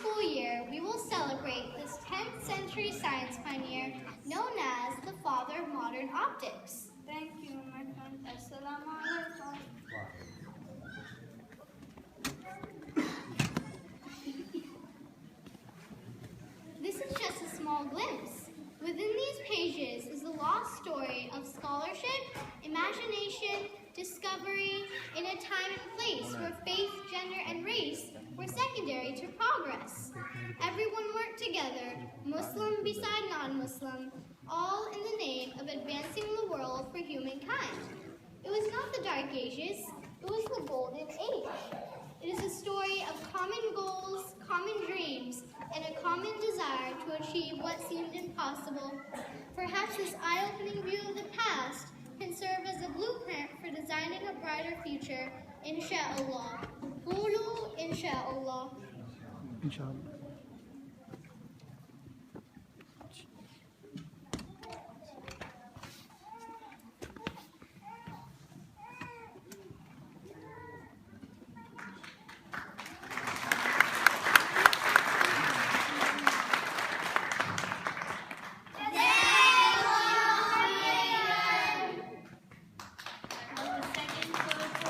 school year, we will celebrate this 10th century science pioneer known as the father of modern optics. Thank you, my friend. Assalamu alaikum. This is just a small glimpse. Within these pages is the lost story of scholarship, imagination, discovery, in a time and place where faith, gender, and race were secondary to progress. Everyone worked together, Muslim beside non-Muslim, all in the name of advancing the world for humankind. It was not the Dark Ages, it was the Golden Age. It is a story of common goals, common dreams, and a common desire to achieve what seemed impossible. Perhaps this eye-opening view of the past can serve as a blueprint for designing a brighter future, insha'Allah. Qulu insha'Allah. Inshallah.